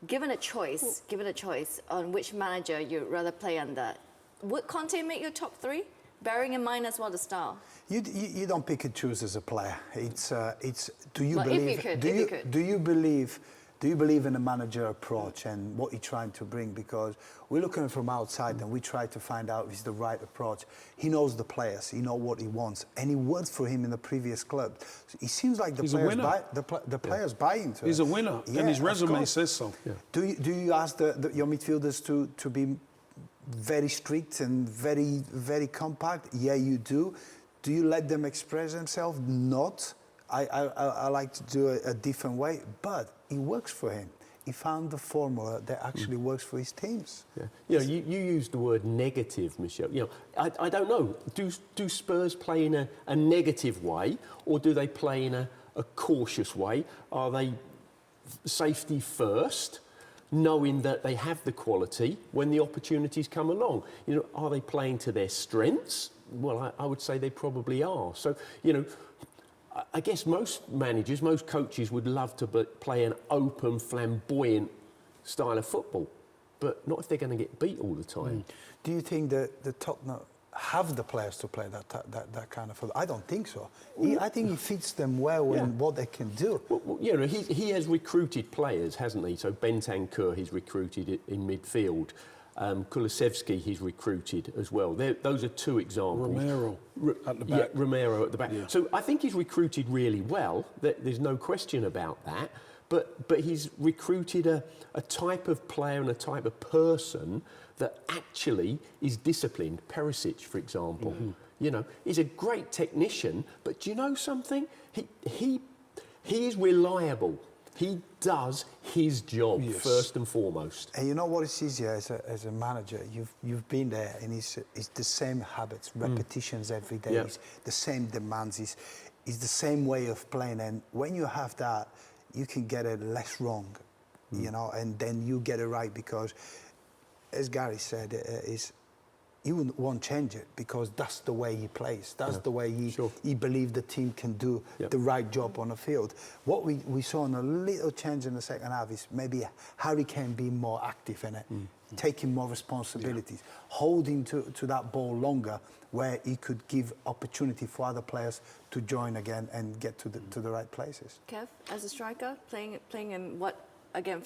given a choice on which manager you'd rather play under, would Conte make your top three? Bearing in mind as well the style. You don't pick and choose as a player. It's do you Well, believe? if you could. Do you believe in the manager approach and what he's trying to bring? Because we're looking from outside and we try to find out if it's the right approach. He knows the players, he knows what he wants, and he worked for him in the previous club. So it seems like the players buy into it. He's a winner, and his resume says so. Yeah. Do you ask your midfielders to be very strict and very, very compact? Yeah, you do. Do you let them express themselves? Not. I like to do it a different way, but it works for him. He found the formula that actually works for his teams. Yeah. You know, you used the word negative, Michel. You know, I don't know. Do Spurs play in a negative way, or do they play in a cautious way? Are they safety first, knowing that they have the quality when the opportunities come along? You know, are they playing to their strengths? Well, I would say they probably are. So, you know, I guess most managers, most coaches would love to play an open, flamboyant style of football, but not if they're going to get beat all the time. Do you think that the Tottenham have the players to play that kind of football? I don't think so. I think he fits them well in what they can do. Well, you know, he has recruited players, hasn't he? So Bentancur he's recruited in midfield. Kulusevski he's recruited as well. Those are two examples. Romero at the back. Yeah, Romero at the back. Yeah. So I think he's recruited really well. There's no question about that. But he's recruited a type of player and a type of person that actually is disciplined. Perisic, for example. You know, he's a great technician, but do you know something? He is reliable. He does his job first and foremost. And you know what it's easier as a manager? You've been there, and it's the same habits, repetitions every day. It's the same demands. It's the same way of playing. And when you have that, you can get it less wrong, you know, and then you get it right because, as Gary said, you won't change it because that's the way he plays. That's the way he believes the team can do the right job on the field. What we saw in a little change in the second half is maybe Harry Kane being more active in it, taking more responsibilities, holding to that ball longer where he could give opportunity for other players to join again and get to the right places. Kev, as a striker, playing in what, again,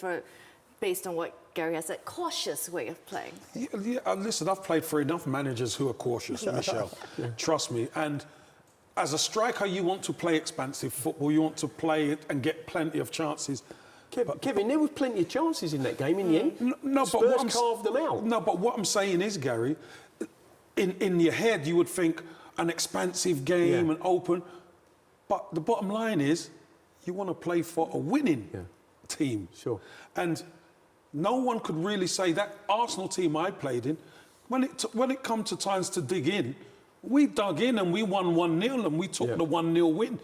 based on what Gary has said, cautious way of playing. Listen, I've played for enough managers who are cautious, Michel. Trust me. And as a striker, you want to play expansive football. You want to play it and get plenty of chances. Kevin, there was plenty of chances in that game in the end. No, Spurs but carved them out. No, but what I'm saying is, Gary, in your head, you would think an expansive game and open. But the bottom line is, you want to play for a winning team. Sure. And no one could really say that Arsenal team I played in, when it come to times to dig in, we dug in and we won 1-0 and we took the 1-0 win.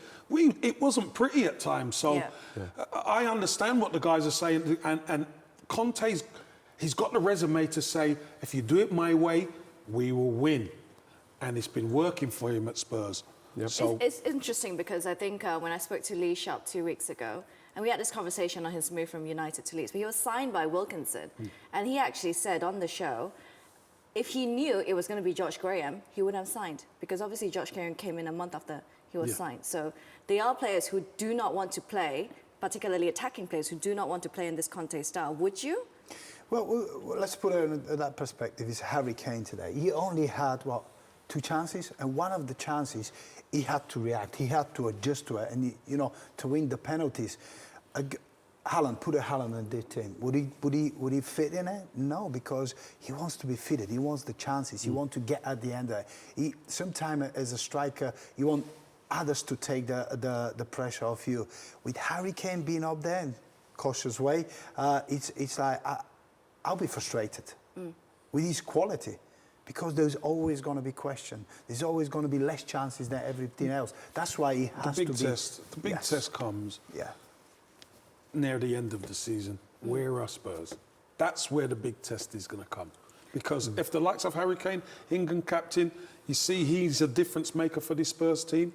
It wasn't pretty at times. So I understand what the guys are saying. And Conte's, he's got the resume to say, if you do it my way, we will win. And it's been working for him at Spurs. Yep. So it's interesting because I think when I spoke to Lee Sharp 2 weeks ago, and we had this conversation on his move from United to Leeds, but he was signed by Wilkinson. And he actually said on the show, if he knew it was going to be Josh Graham, he wouldn't have signed. Because obviously Josh Graham came in a month after he was signed. So they are players who do not want to play, particularly attacking players who do not want to play in this Conte style. Would you? Well, let's put it in that perspective. It's Harry Kane today. He only had, 2 chances, and one of the chances he had to react, he had to adjust to it, and to win the penalties. Haaland, put a Haaland in this team. Would he fit in it? No, because he wants to be fitted. He wants the chances. He wants to get at the end of it. Sometimes as a striker, you want others to take the pressure off you. With Harry Kane being up there in cautious way, it's like I'll be frustrated with his quality. Because there's always going to be question. There's always going to be less chances than everything else. That's why he has to be... The big test comes near the end of the season. Where are Spurs? That's where the big test is going to come. Because if the likes of Harry Kane, England captain, you see he's a difference maker for this Spurs team.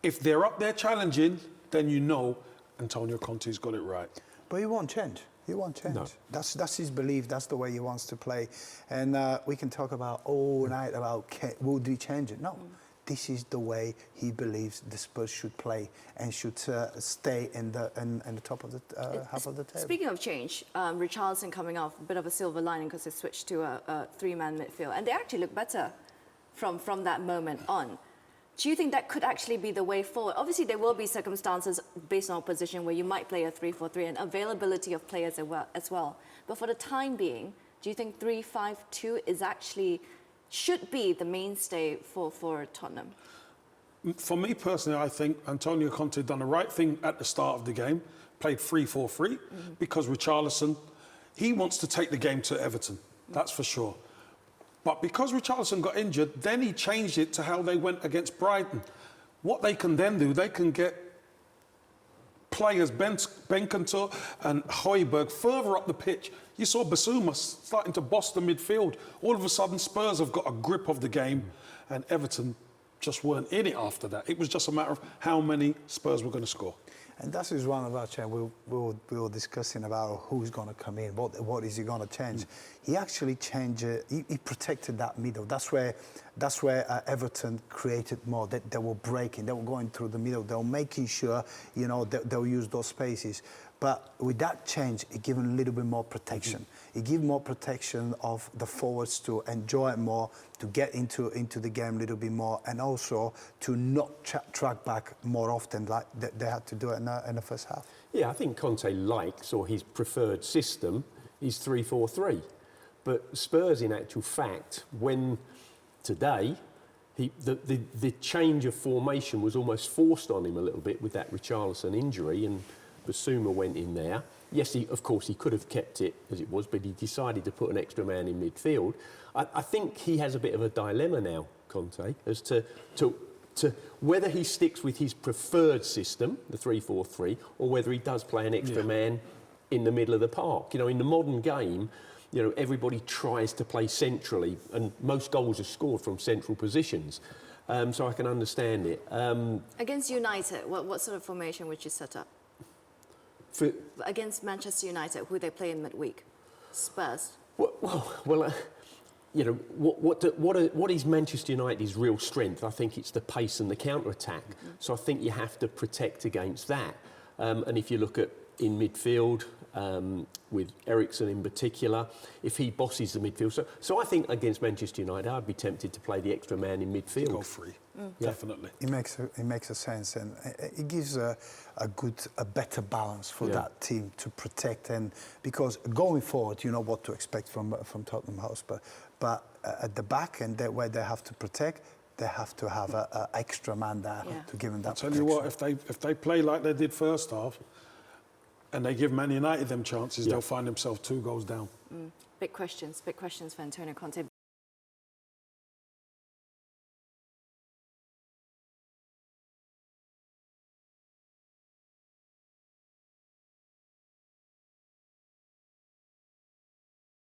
If they're up there challenging, then you know Antonio Conte's got it right. But he won't change. He won't change. No. That's his belief. That's the way he wants to play. And we can talk about all night about would he change it? No. This is the way he believes the Spurs should play and should stay in the top of the half of the table. Speaking of change, Richarlison coming off, a bit of a silver lining because they switched to a three-man midfield, and they actually look better from that moment on. Do you think that could actually be the way forward? Obviously, there will be circumstances based on position where you might play a 3-4-3 and availability of players as well. But for the time being, do you think 3-5-2 is actually should be the mainstay for Tottenham? For me personally, I think Antonio Conte done the right thing at the start of the game, played 3-4-3, because Richarlison, he wants to take the game to Everton, that's for sure. But because Richarlison got injured, then he changed it to how they went against Brighton. What they can then do, they can get players, Benkantor and Højbjerg, further up the pitch. You saw Basuma starting to boss the midfield. All of a sudden, Spurs have got a grip of the game, and Everton just weren't in it after that. It was just a matter of how many Spurs were going to score. And that is one of our changes. We were discussing about who's going to come in, what is he going to change. He actually changed. He protected that middle. That's where Everton created more. They were breaking. They were going through the middle. They were making sure, they'll use those spaces. But with that change, it gave him a little bit more protection. It gave more protection of the forwards to enjoy it more, to get into the game a little bit more, and also to not track back more often like they had to do it in the first half. Yeah, I think Conte likes, or his preferred system is 3-4-3. But Spurs, in actual fact, when today, the change of formation was almost forced on him a little bit with that Richarlison injury, and Basuma went in there. Yes, of course, he could have kept it as it was, but he decided to put an extra man in midfield. I think he has a bit of a dilemma now, Conte, as to whether he sticks with his preferred system, the 3-4-3, or whether he does play an extra man in the middle of the park. In the modern game, everybody tries to play centrally, and most goals are scored from central positions. So I can understand it. Against United, what sort of formation would you set up? Against Manchester United, who they play in midweek? Spurs. What is Manchester United's real strength? I think it's the pace and the counter-attack. So I think you have to protect against that. And if you look at in midfield, with Eriksen in particular, if he bosses the midfield. So I think against Manchester United, I'd be tempted to play the extra man in midfield. Go free, definitely. It makes a sense, and it gives a better balance for that team to protect, and because going forward, you know what to expect from Tottenham Hotspur, but at the back and where they have to protect, they have to have an extra man there to give them that protection. Tell you what, if they play like they did first half, and they give Man United them chances, they'll find themselves 2 goals down. Big questions for Antonio Conte.